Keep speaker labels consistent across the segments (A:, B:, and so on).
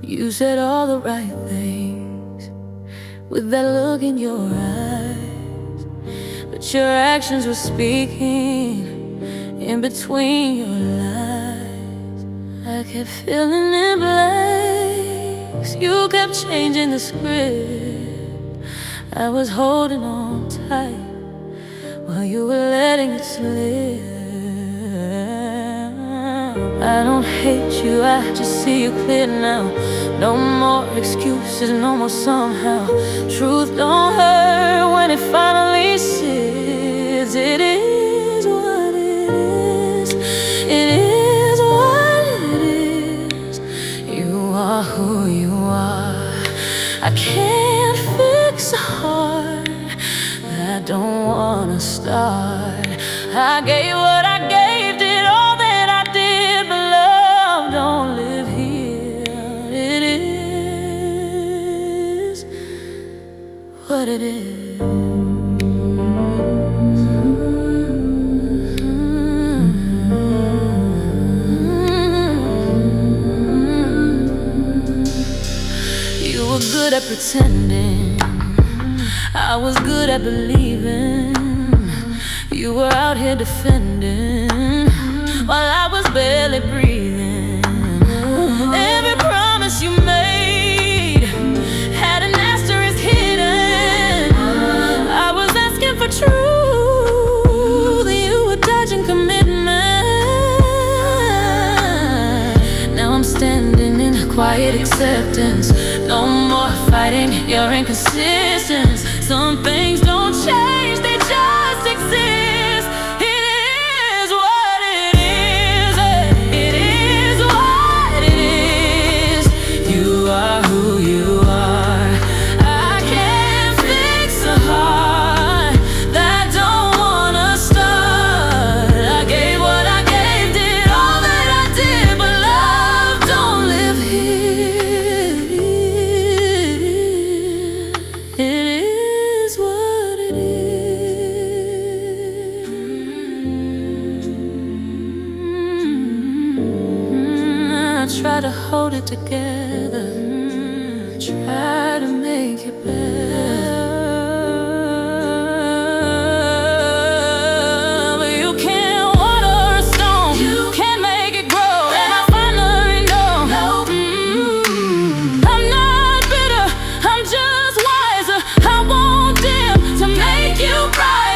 A: You said all the right things with that look in your eyes, but your actions were speaking in between your lies. I kept filling in blanks, you kept changing the script. I was holding on tight while you were letting it slip. I don't hate you, I just see you clear now. No more excuses, no more somehow. Truth don't hurt when it finally sits. It is what it is. It is what it is. You are who you are. I can't fix a heart that don't wanna start. I gave what I gave, did all that I did, but love don't live here. It is what it is. You were good at pretending, I was good at believing. You were out here defending while I was barely breathing. Every promise you made had an asterisk hidden. I was asking for truth, you were dodging commitment. Now I'm standing in quiet acceptance. No more fighting your inconsistence. Some things don't change, they just exist. It is what it is. It is what it is. You are who you are. I can't fix a heart that don't wanna start. I gave what I gave, did all that I did, but love don't live here. It is what it is. I try to hold it together, try to make it better, but you can't water a stone, you can't make it grow. And I finally know, I'm not bitter, I'm just wiser. I won't dim to make you brighter.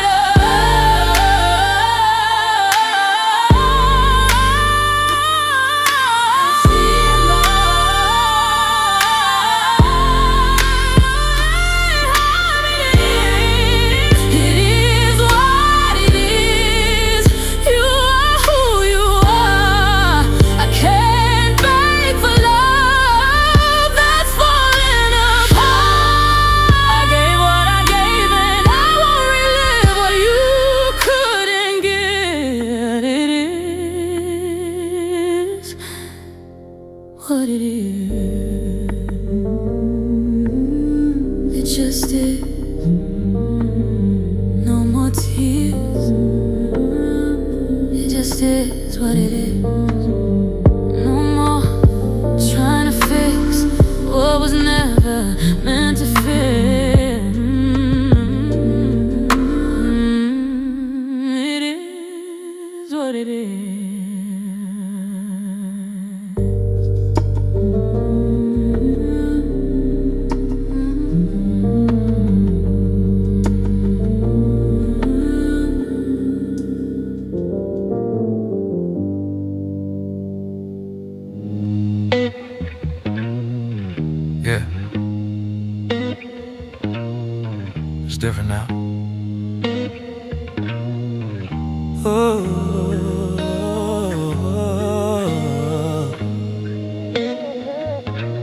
A: It is what it is. You are who you are. I can't beg for love that's falling apart. I gave what I gave, and I won't relive what you couldn't get. It is what it is. It just is. No more tears. It just is what it is. No more trying to fix what was never meant to fit. It is what it is.
B: Yeah. It's different now.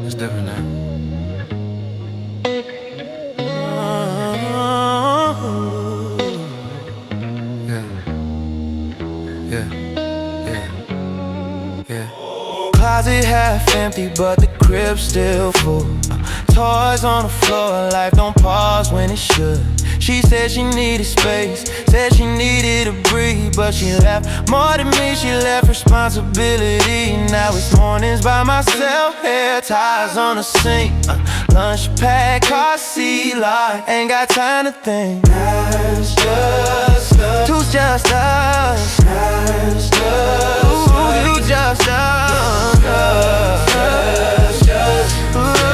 B: It's different now. Yeah. Yeah. Closet half empty, but the crib's still full.
C: toys on the floor, life don't pause when it should. She said she needed space, said she needed to breathe, but she left more than me, she left responsibility. Now it's mornings by myself, hair ties on the sink, lunch pack, car seat lock, ain't got time to think. That's just us. Two's just us. That's just us. Ooh, you just us. That's just us.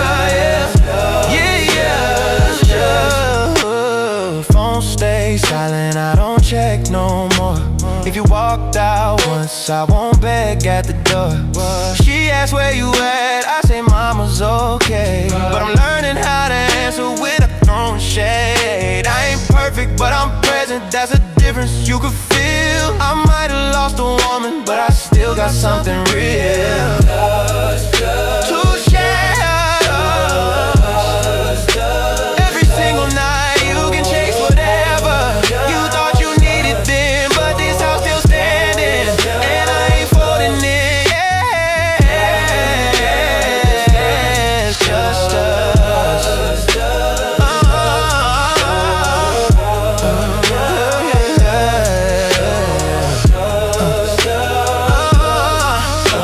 C: Phone stays silent, I don't check no more. If you walked out once, I won't beg at the door. She asked where you at, I say mama's okay, but I'm learning how to answer without throwing shade. I ain't perfect, but I'm present, that's a difference you could feel. I might have lost a woman, but I still got something real. To share. Every single night you can chase whatever you thought you needed then, but this house still standing, and I ain't folding it. Yeah, it's just us.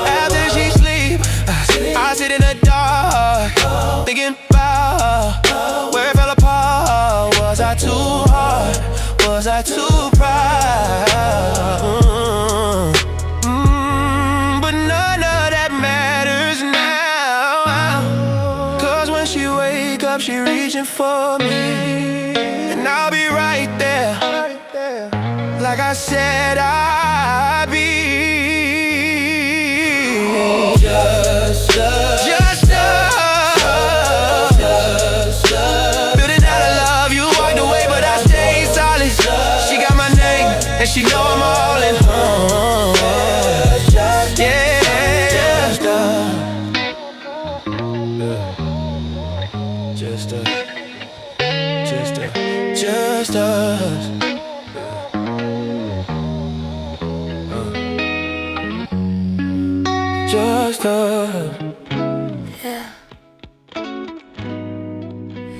C: After she sleep, I sit in the dark, thinking about where it fell apart. Was I too hard? Was I too proud? But none of that matters now, 'cause when she wake up, she reaching for me, and I'll be right there, like I said I'd be. Just us. Just us. Building out of love, you walked away, but I stayed solid. She got my name, and she know I'm all in. Yeah, just us. Just us. Just us. Just us. Just us.
A: Yeah.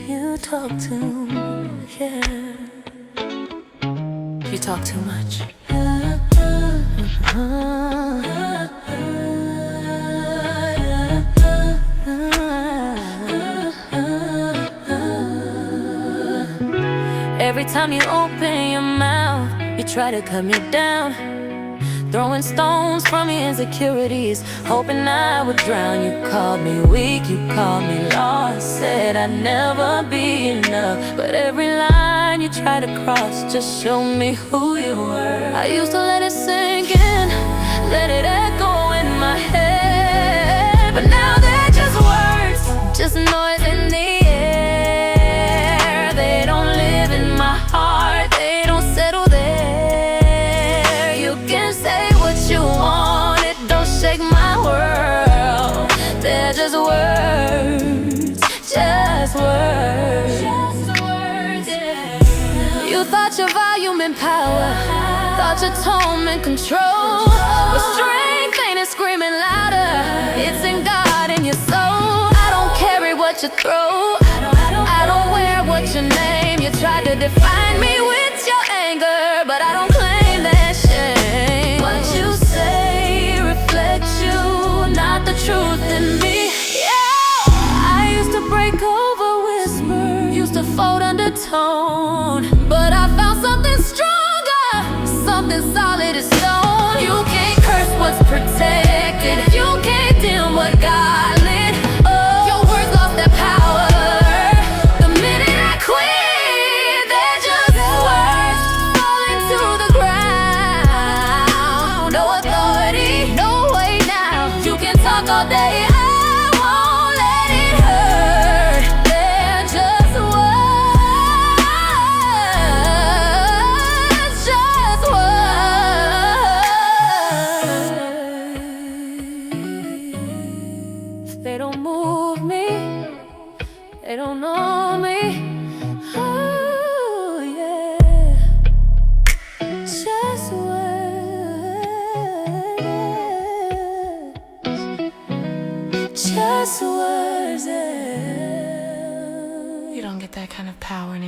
A: You talk too, yeah. You talk too much. Every time you open your mouth, you try to cut me down, throwing stones from your insecurities, hoping I would drown. You called me weak, you called me lost, said I'd never be enough. But every line you try to cross just showed me who you were. I used to let it sink in, let it echo in my head, but now they're just words, just noise in the air. They don't live in my heart, they don't settle there. You can say what you want, it don't shake my world. They're just words, just words. You thought your volume and power, thought your tone and control, but strength ain't it screaming louder. It's in God and your soul. I don't carry what you throw, I don't wear what you name. You tried to define me with your anger, but I don't claim that shame. What you say reflects you, not the truth in me. Yeah, I used to break over whisper, used to fold undertone, but I found something stronger, something solid as stone. You can't curse what's protected, you can't dim what God lit. Oh, your words lost their power the minute I quit. They're just words falling to the ground. No authority, no way now. You can talk all day, I won't let it hurt. They're just words, just words.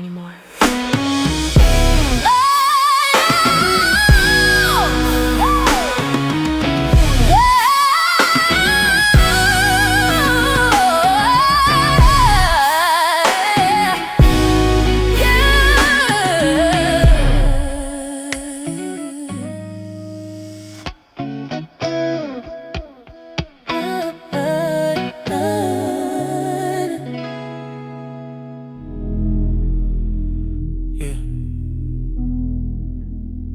A: anymore.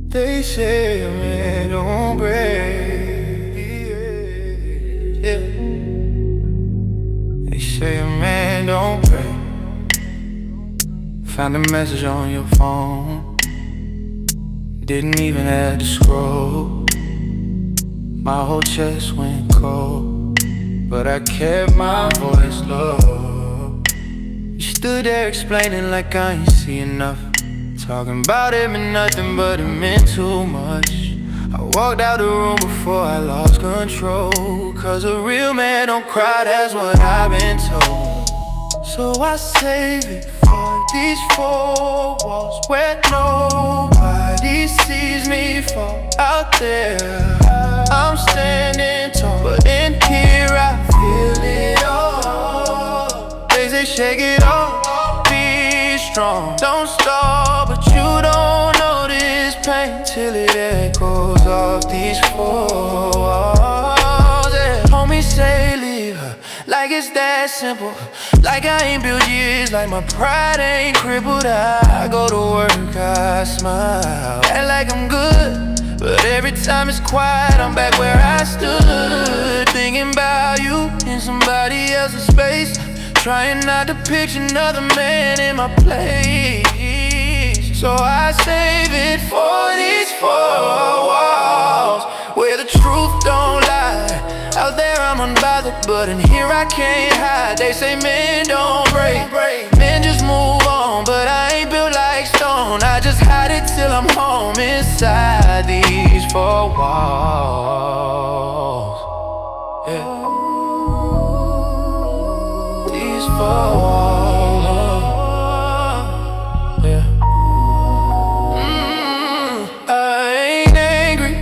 C: They say a man don't break. Yeah. They say a man don't break. Found a message on your phone. Didn't even have to scroll. My whole chest went cold, but I kept my voice low. You stood there explaining like I ain't see enough. Talking about it meant nothing, but it meant too much. I walked out the room before I lost control. Cause a real man don't cry, that's what I've been told. So I save it for these four walls where nobody sees me fall. Out there I'm standing tall, but in here I feel it all. They say shake it off, be strong, don't stop, but you don't know this pain till it echoes off these four walls. Yeah. Homies say leave her, like it's that simple. Like I ain't built years, like my pride ain't crippled. I go to work, I smile, act like I'm good, but every time it's quiet, I'm back where I stood. Thinking about you in somebody else's space, trying not to picture another man in my place. So I save it for these four walls where the truth don't lie. Out there I'm unbothered, but in here I can't hide. They say men don't break, men just move on, but I ain't built like stone. I just hide it till I'm home inside these four walls. Yeah. These four walls. Yeah. I ain't angry,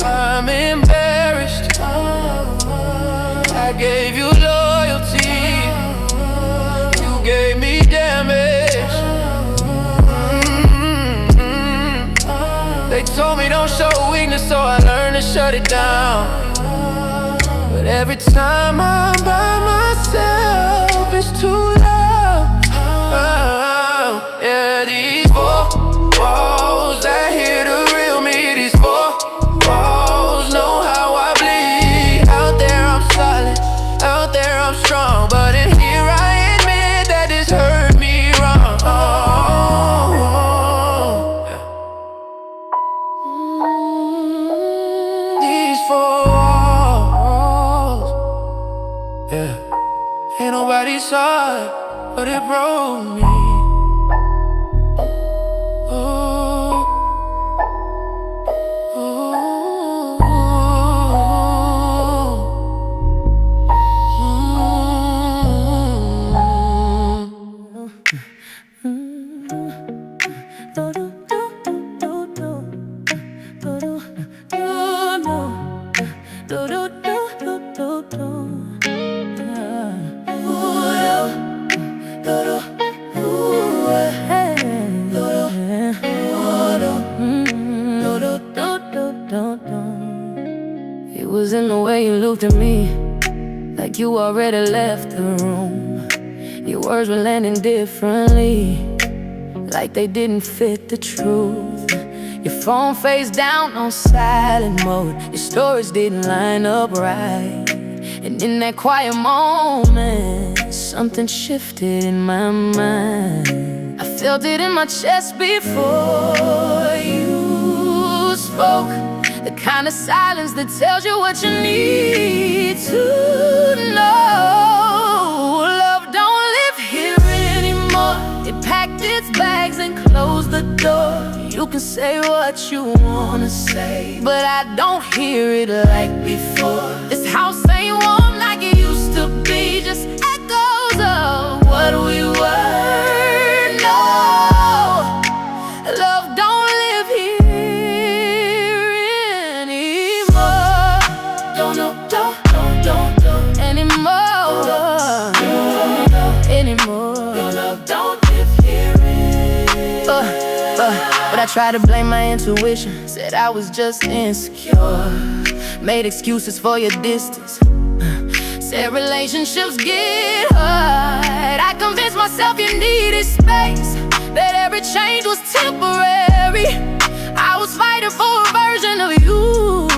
C: I'm embarrassed. I gave you loyalty, you gave me damage. They told me don't show weakness, so I learned to shut it down. But every time I'm by myself, it's too loud. Oh, yeah, these four walls, I hear the real me. These four walls know how I bleed. Out there I'm solid, out there I'm strong, but in here I admit that this hurt me wrong. These four walls, yeah. Ain't nobody saw it, but it broke me.
A: It was in the way you looked at me, like you already left the room. Your words were landing differently, like they didn't fit the truth. Your phone face down on silent mode, your stories didn't line up right. And in that quiet moment, something shifted in my mind. I felt it in my chest before you spoke, the kind of silence that tells you what you need to know. Love don't live here anymore. It packed its bags and closed the door. You can say what you wanna say, but I don't hear it like before. This house ain't warm like it used to be, just echoes of what we were. No, love don't live here anymore. Don't anymore. Your love don't live here anymore. But I tried to blame my intuition, said I was just insecure, made excuses for your distance, said relationships get hard. I convinced myself you needed space, that every change was temporary. I was fighting for a version of you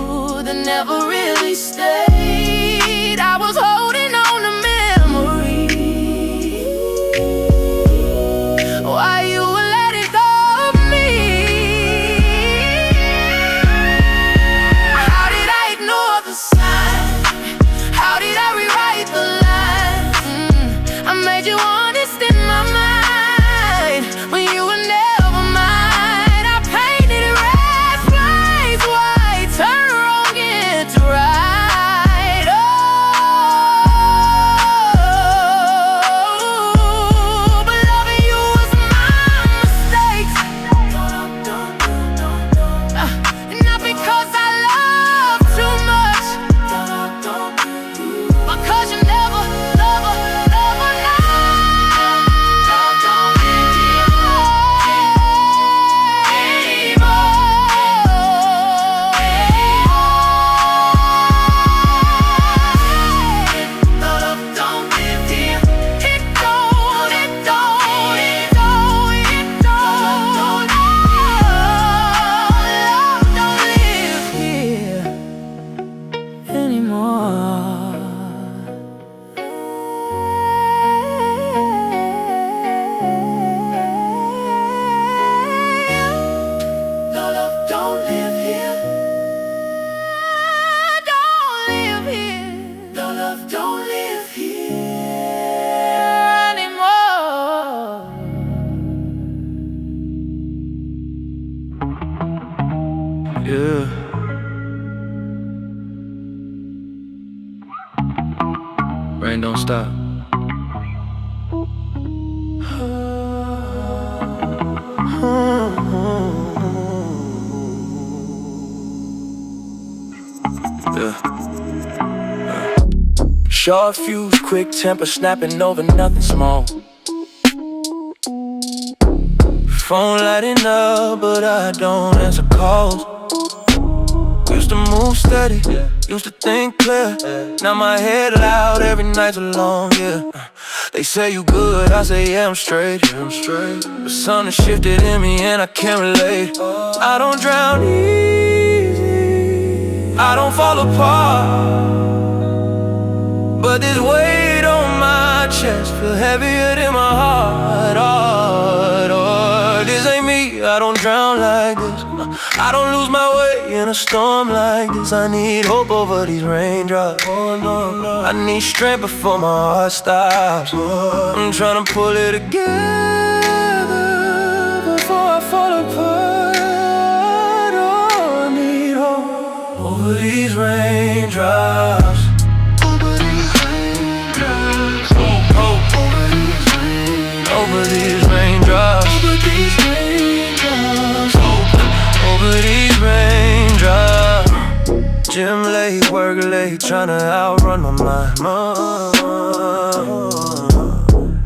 A: that never really stayed. I was holding on to memory. Why you would let it go of me? How did I ignore the sign? How did I rewrite the lines? I made you honest in my mind when you were never mine. I painted red flags white, turn wrong into right. Oh, but loving you was my mistake. Not because I love too much, because you never, never, never
C: Yeah. Rain don't stop. Yeah. Short fuse, quick temper, snapping over nothing small. Phone lighting up, but I don't answer calls. Used to move steady, used to think clear. Now my head loud, every night's alone, yeah. They say you good, I say yeah, I'm straight. But something shifted in me and I can't relate. I don't drown easy, I don't fall apart, but this weight on my chest feel heavier than my heart. Oh, this ain't me, I don't drown like this. I don't lose my way in a storm like this. I need hope over these raindrops. Oh, no. I need strength before my heart stops. I'm tryna pull it together before I fall apart. Oh, I need hope over these raindrops. Over these raindrops. Hope over these raindrops. Over these raindrops. Over these raindrops. Over these raindrops. Gym late, work late, tryna outrun my mind.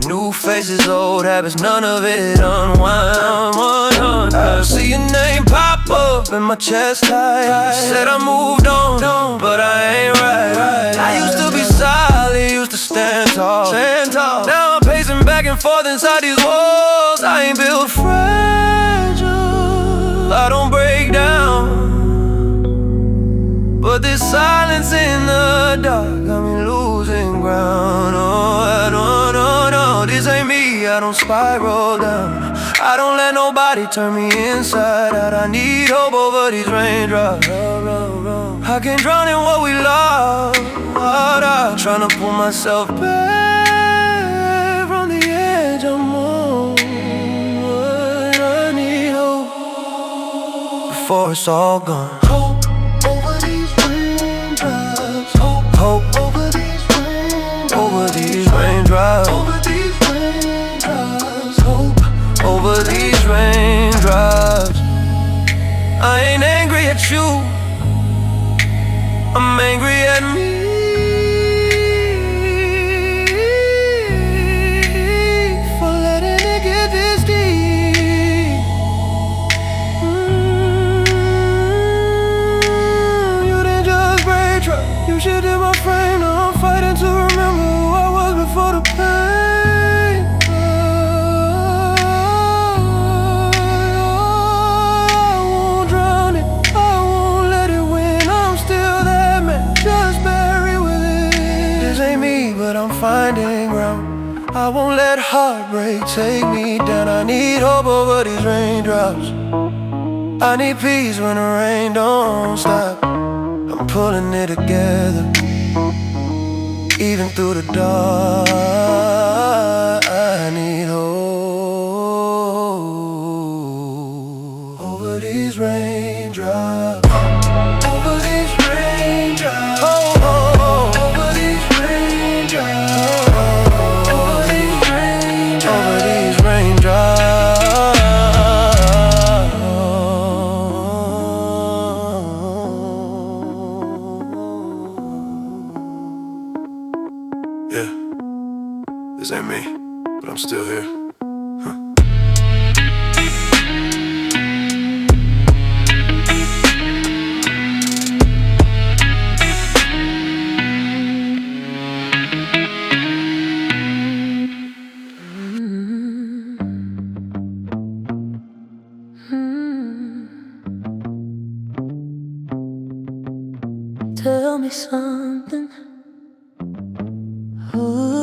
C: New faces, old habits, none of it unwind. I see your name pop up in my chest high. Said I moved on, but I ain't right. I used to be solid, used to stand tall. Now I'm pacing back and forth inside these walls. I ain't built fragile, I don't break down, but this silence in the dark got me losing ground. Oh, I don't know, this ain't me, I don't spiral down. I don't let nobody turn me inside out. I need hope over these raindrops. I can't drown in what we lost. I'm tryna pull myself back from the edge I'm on. I need hope before it's all gone. Hope over these raindrops. Hope over these raindrops. Over these raindrops. Over these raindrops. I ain't angry at you, I'm angry at me. For letting it get this deep. You didn't just break trust, you shifted my frame. Now I'm fighting to remember who I was before the pain. I won't drown it, I won't let it win. I'm still that man, just bury with it. This ain't me, but I'm finding ground. I won't let heartbreak take me down. I need hope over these raindrops. I need peace when the rain don't stop. I'm pulling it together, even through the dark. I need hope over these raindrops. Over these raindrops. Over these raindrops. Over these raindrops. Over these raindrops. Yeah, this ain't me, but I'm still here.
A: Tell me something. Ooh.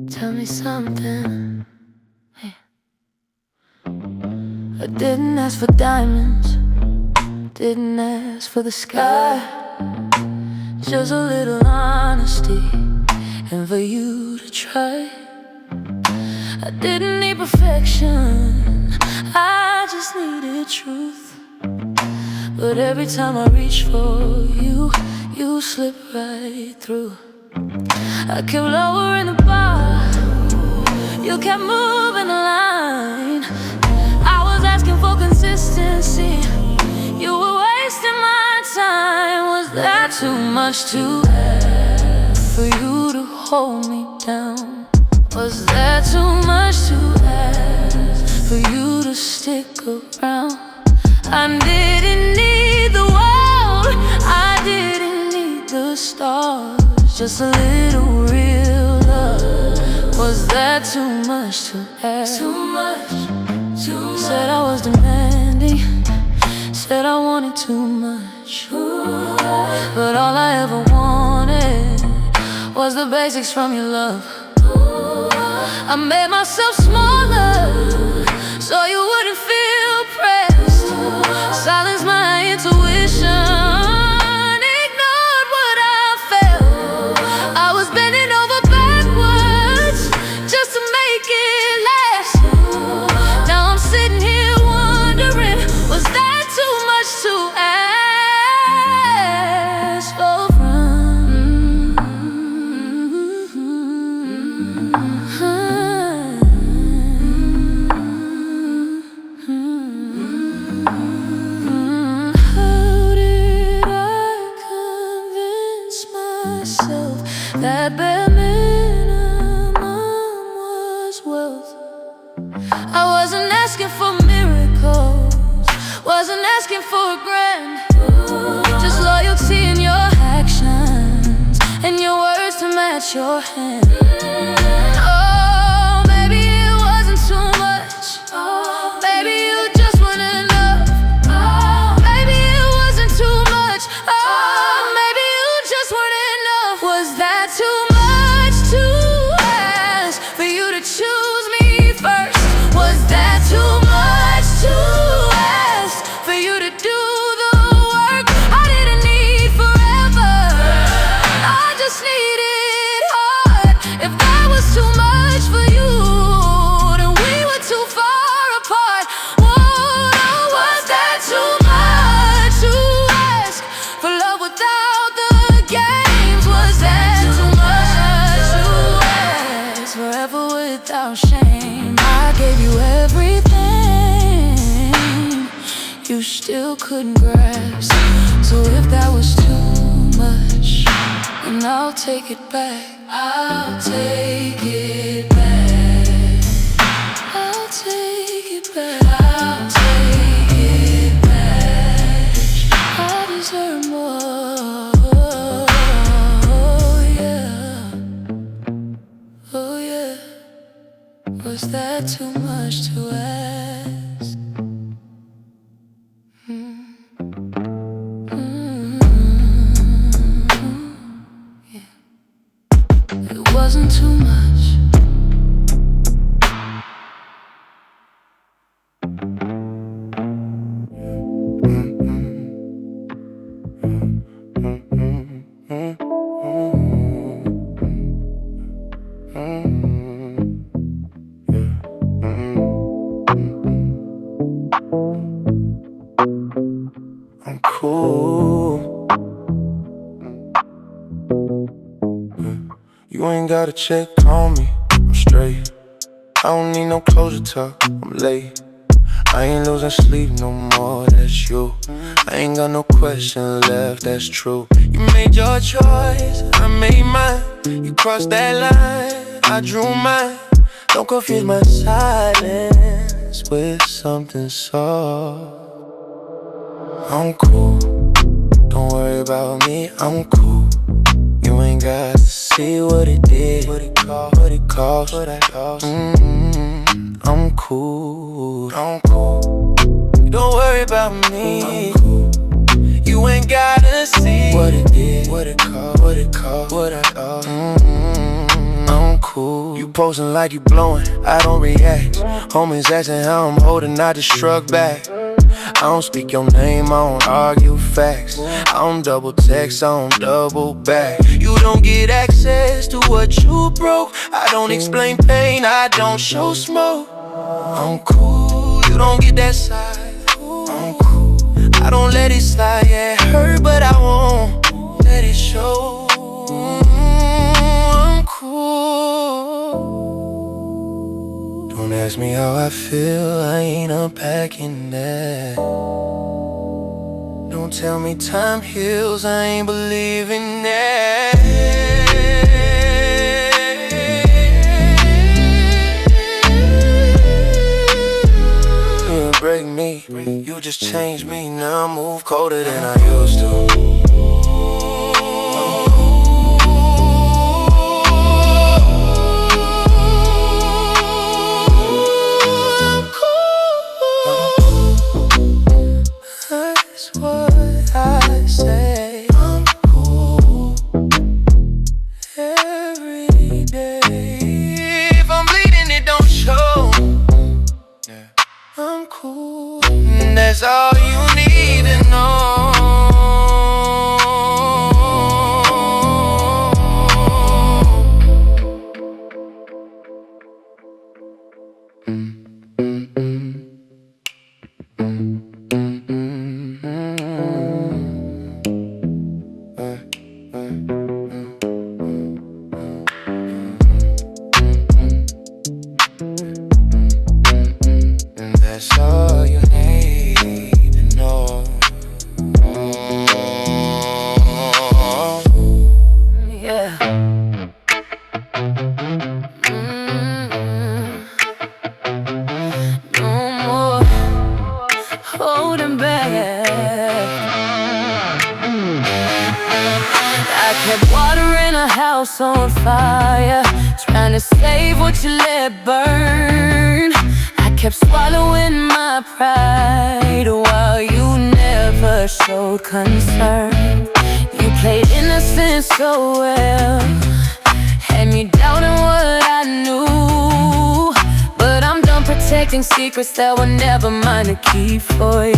A: Tell me something. Hey. I didn't ask for diamonds, didn't ask for the sky. Just a little honesty, and for you to try. I didn't need perfection, I just needed truth. But every time I reach for you, you slip right through. I kept lowering the bar, you kept moving the line. I was asking for consistency, you were wasting my time. Was that too much to ask for you to hold me down? Was that too much to ask for you to stick around? I didn't need the world, I didn't need the stars, just a little real love. Was that too much to ask? Too much, too much. Said I was demanding, said I wanted too much. But all I ever wanted was the basics from your love. I made myself smaller so you wouldn't feel pressed. Silence my intuition, ignored what I felt. I was bending over backwards just to make it last. Now I'm sitting here wondering, was that too much to ask for? That bare minimum was wealth. I wasn't asking for miracles, wasn't asking for a grand. Just loyalty in your actions and your words to match your hand. Oh, maybe it wasn't too much. Maybe you just weren't enough. Maybe it wasn't too much. Maybe you just weren't enough. Was that too much to ask for you to choose me first? Was that too much to ask for you to do the work I didn't need forever? I just needed hard. If that was too much for you, then we were too far apart. Whoa, was that too much to ask for love without the games? Was that too much to ask forever without shame? couldn't grasp. So if that was too much, then I'll take it back. I'll take it back. I'll take it back. I'll take it back. I deserve more. Oh yeah. Oh yeah. Was that too much to ask? Yeah. It wasn't too much.
C: I'm cool. You ain't gotta check on me, I'm straight. I don't need no closure talk, I'm late. I ain't losing sleep no more, that's you. I ain't got no question left, that's true. You made your choice, I made mine. You crossed that line, I drew mine. Don't confuse my silence with something soft. I'm cool, don't worry about me, I'm cool. You ain't got to see what it did, what it cost, what I cost. I'm cool, I'm cool. Don't worry about me, I'm cool. You ain't gotta see what it did, what it cost, what I cost. I'm cool. You posing like you blowing, I don't react. Homies asking how I'm holding, I just shrug back. I don't speak your name, I don't argue facts. I don't double text, I don't double back. You don't get access to what you broke. I don't explain pain, I don't show smoke. I'm cool, you don't get that side. I'm cool, I don't let it slide. Yeah, it hurt, but I won't let it show. I'm cool. Don't ask me how I feel, I ain't unpacking that. Don't tell me time heals, I ain't believing that. You break me, you just changed me. Now I move colder than I used to. I'm cool, and that's all you need to know. That's all you need to know.
A: Yeah. No more holding back. I kept watering a house on fire, trying to save what you let burn. I kept swallowing my pride while you never showed concern. You played innocent so well, had me doubting what I knew. But I'm done protecting secrets that were never mine to keep for you.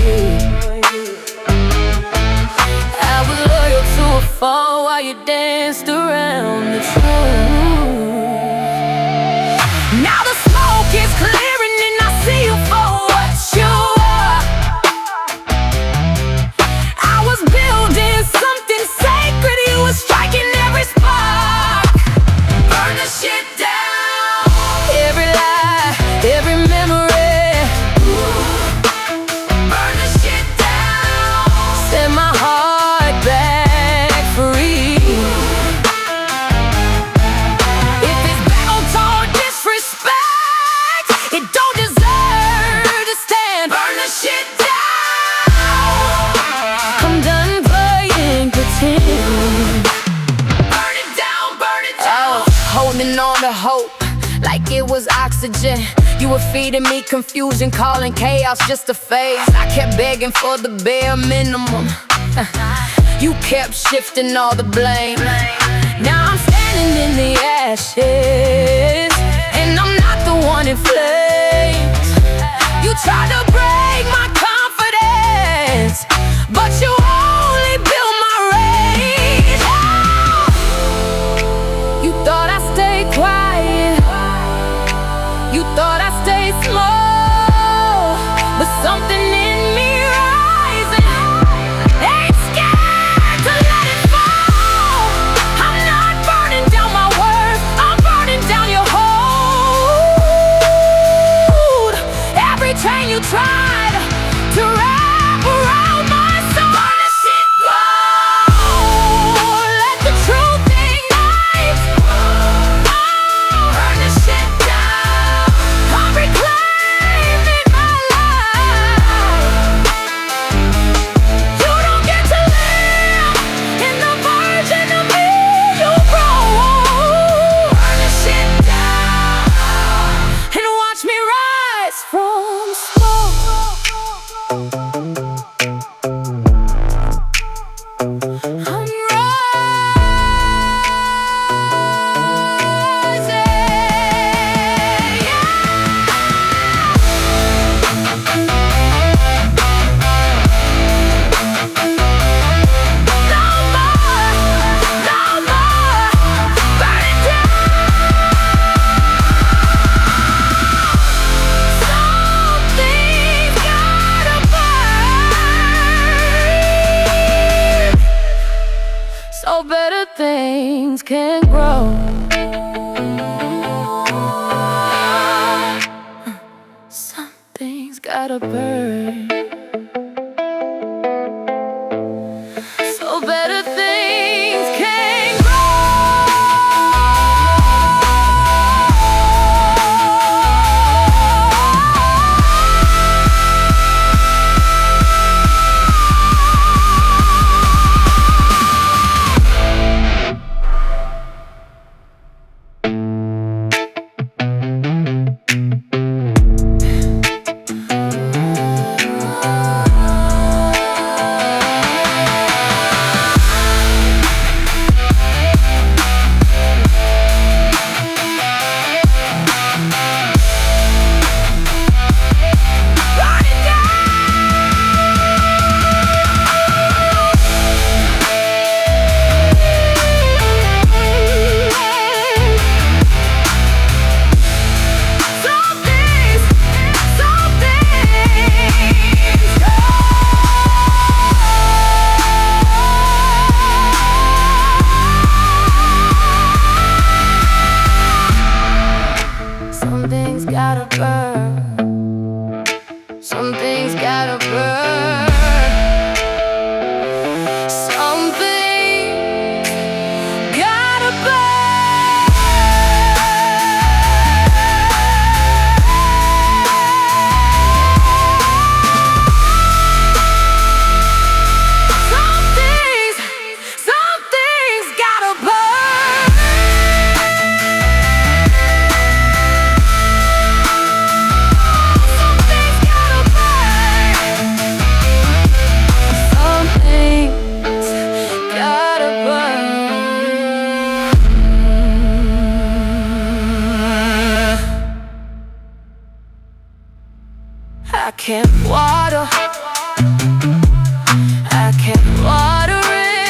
A: I was loyal to a fall while you danced around the truth. Now the smoke is clearing and I see you for what you are. I was building something sacred, you were striking every spark. Burn the shit down, every lie, every memory. Burn the shit down. holding on to hope like it was oxygen. You were feeding me confusion, calling chaos just a phase. I kept begging for the bare minimum. You kept shifting all the blame. Now I'm standing in the ashes, and I'm not the one in flames. You tried to break my confidence, but you only built my rage. You thought I'd stay quiet, you thought I'd stay slow, but something in me rising ain't scared to let it fall. I'm not burning down my words, I'm burning down your hold. Every chain you tried to wrap around my soul, burn this shit down. Let the truth ignite. Burn this shit down. I'm reclaiming my life. You don't get to live in the version of me you broke. Burn this shit down and watch me rise from smoke. I'm rising, yeah. No more, no more burning down. Something's gotta burn, so better things can grow. Something's gotta burn, so better things can grow. Something's gotta burn. Something's gotta burn. Something gotta burn. Something's gotta burn. I can't water, I can't water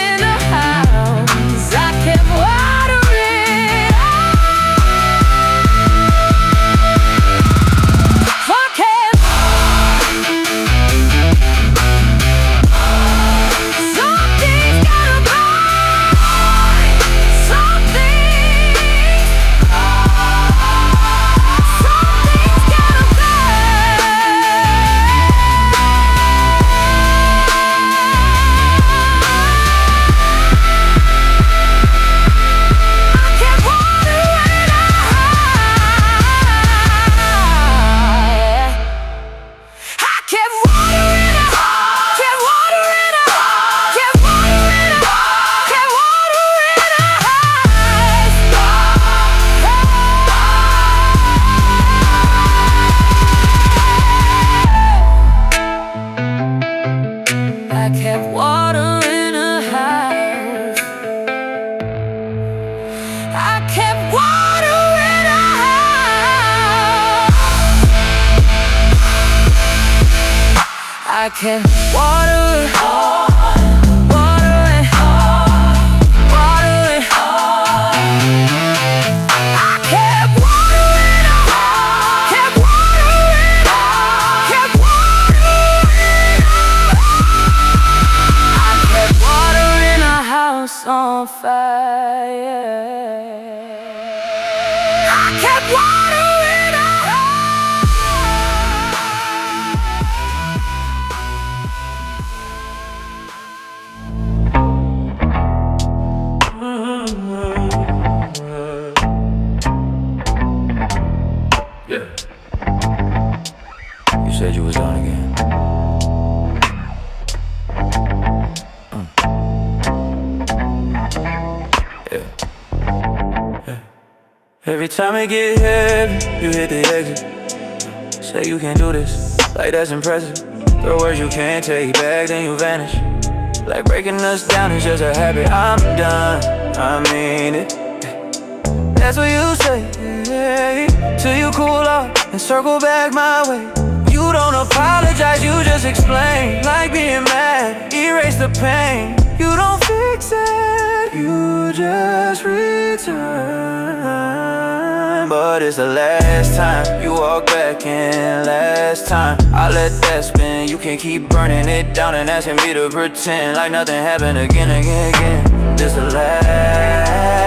A: in the house, I can't water it all. Fuck it. Something's gotta burn. Something's gotta burn. I kept watering, watering, watering. I kept watering, kept watering, kept watering. I kept watering our house on fire. I kept watering our
C: Yeah. You said you was done again. Yeah. Every time it get heavy, you hit the exit. Say you can't do this, like that's impressive. The words you can't take back, then you vanish. Like breaking us down is just a habit. I'm done, I mean it. That's what you say, till you cool off and circle back my way. You don't apologize, you just explain. Like being mad, erase the pain. You don't fix it, you just return. But it's the last time you walk back in. Last time I let that spin. You can keep burning it down and asking me to pretend like nothing happened again. This the last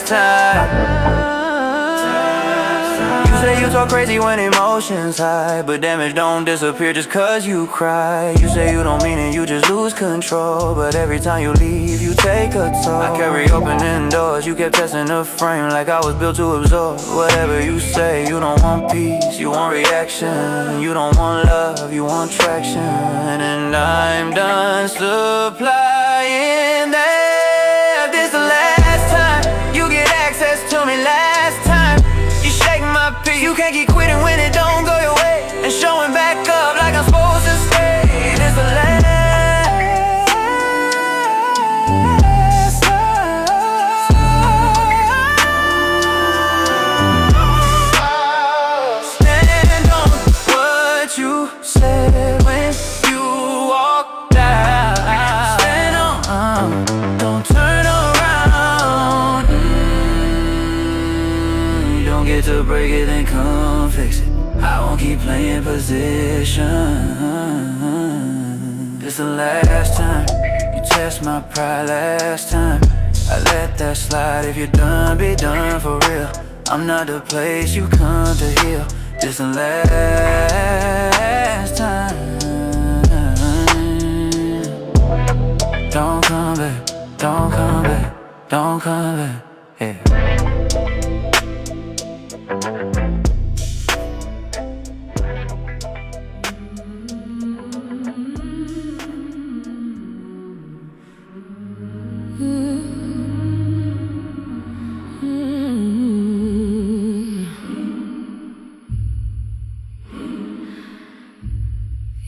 C: time. You say you talk crazy when emotions high, but damage don't disappear just cause you cry. You say you don't mean it, you just lose control, but every time you leave, you take a toll. I kept reopening doors, you kept testing the frame like I was built to absorb whatever you say. You don't want peace, you want reaction. You don't want love, you want traction. And I'm done supplying that. This the last time you get access to me. Last time you shake my peace. You can't keep quitting when it don't go your way, and showing back up like I'm supposed to stay. This the last time. Stand on what you said when you walked out. Stand on, don't turn around. You don't get to break it, then come fix it. I won't keep playing position. This the last time you test my pride. Last time I let that slide. If you're done, be done for real. I'm not the place you come to heal. This the last time. Don't come back, don't come back, don't come back. Yeah.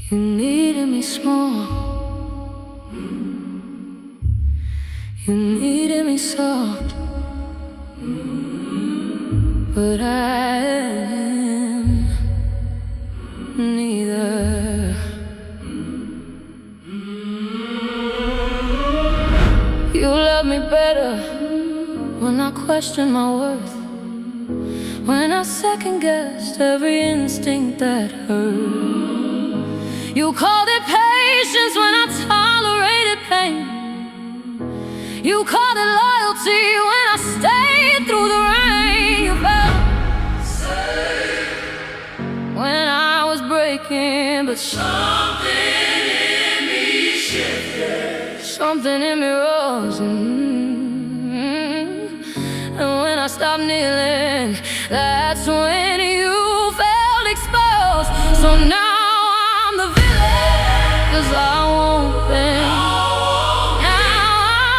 A: You needed me small, you needed me soft, but I am neither. You love me better when I question my worth, when I second-guessed every instinct that hurt. You called it patience when I tolerated pain. You called it loyalty when I stayed through the rain. You felt safe when I was breaking, but something in me shifted. Something in me rose. And when I stopped kneeling, that's when you felt exposed. So now I won't bend. Now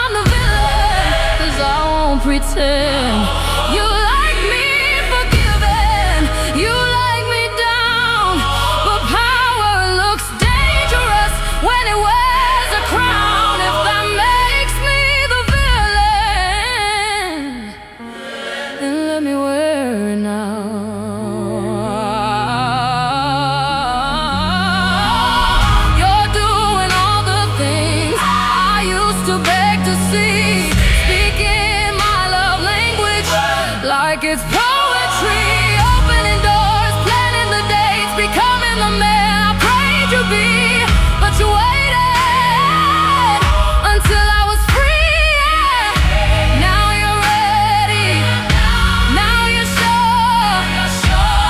A: I'm the villain, 'cause I won't pretend. You like me forgiven, you like me down, but power looks dangerous when it wears a crown. If that makes me the villain, then let me wear it now. like it's poetry. Opening doors, planning the dates, becoming the man I prayed you'd be. But you waited until I was free, yeah. Now you're ready, now you're sure,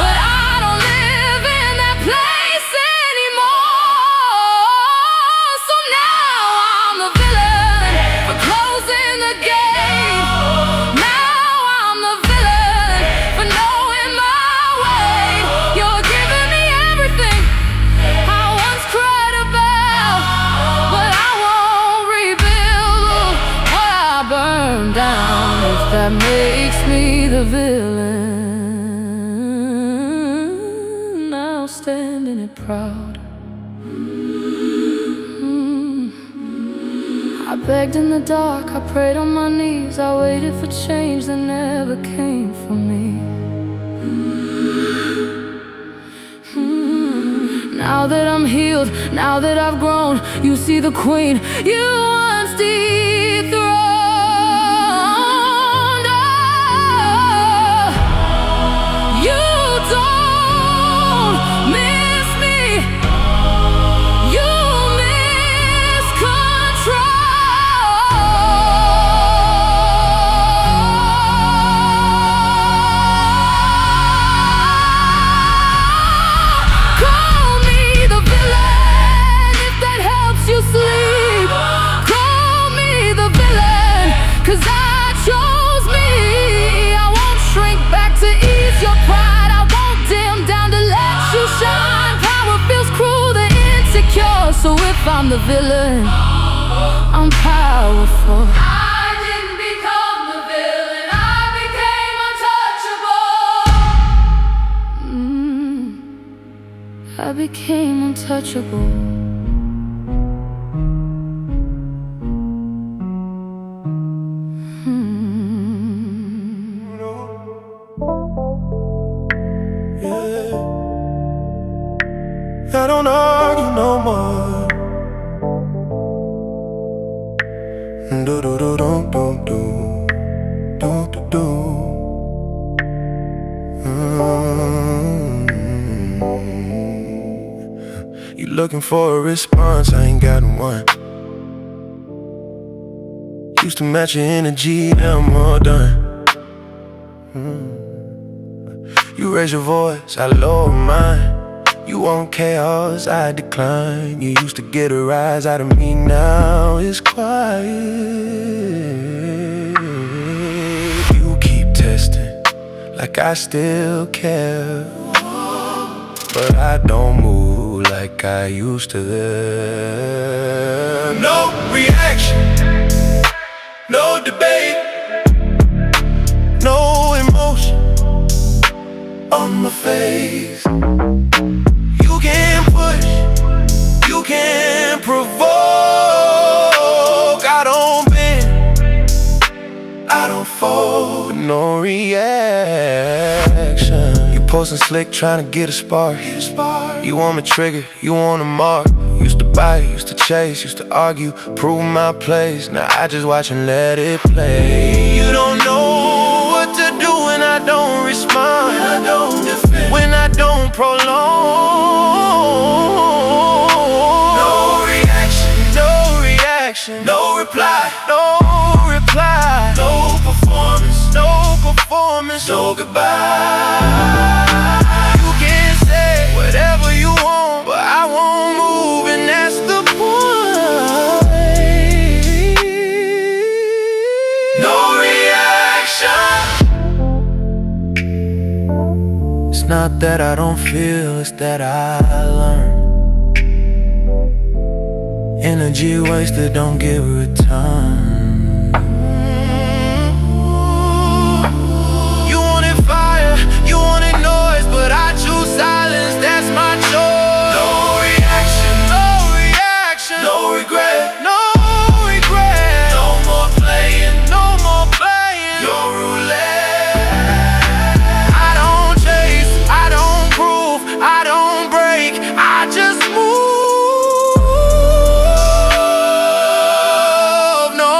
A: but I don't live in that place anymore. So now I'm the villain for closing the gate. Now I'm the villain for knowing my way. You're giving me everything I once cried about, but I won't rebuild what I burned down. If that makes me the villain, I'll stand in it proud. I begged in the dark, I prayed on my knees, I waited for change that never came for me. Now that I'm healed, now that I've grown, you see the queen you once dethroned. Oh, you don't miss me, you miss control. Call me the villain if that helps you sleep. Call me the villain, 'cause I chose me. I won't shrink back to ease your pride, I won't dim down to let you shine. Power feels cruel, the insecure, so if I'm the villain, I'm powerful. I didn't become the villain, I became untouchable. I became untouchable.
C: I don't argue no more. Do do do do do do do do do. You looking for a response? I ain't got one. Used to match your energy, now I'm all done. You raise your voice, I lower mine. You want chaos, I decline. You used to get a rise out of me, now it's quiet. You keep testing, like I still care, but I don't move like I used to then. No reaction, no debate, no emotion on my face. You can't push, you can't provoke. I don't bend, I don't fold. No reaction. You posting slick, trying to get a spark. You want me trigger, you want a mark. Used to bite, used to chase, used to argue, prove my place. Now I just watch and let it play. You don't know what to do when I don't respond, when I don't defend, when I don't prolong. No reaction, no reaction, no reply, no reply, no performance, no performance, no goodbye. You can say whatever you want, but I won't move, and that's the point. No reaction. It's not that I don't feel, it's that I learn. Energy wasted, don't get return. You wanted fire, you wanted noise, but I choose silence, that's my choice. No reaction, no reaction, no regret, no regret. No more playing, no more playing your roulette. I don't chase, I don't prove, I don't break, I just move. No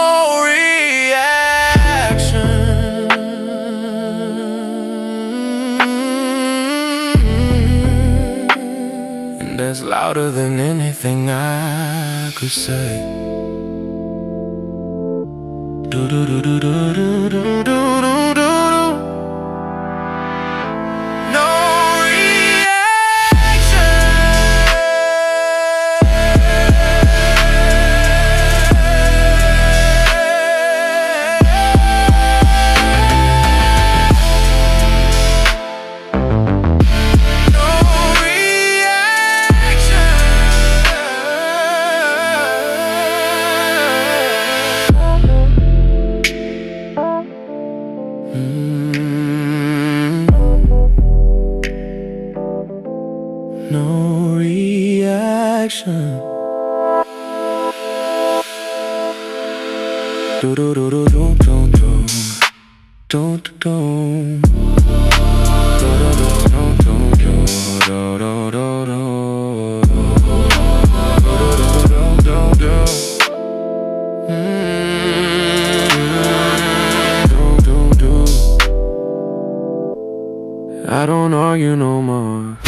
C: that's louder than anything I could say. Do do do do do do do do do do. No reaction. No reaction. No reaction. Do do do do do do do do do I don't argue no more.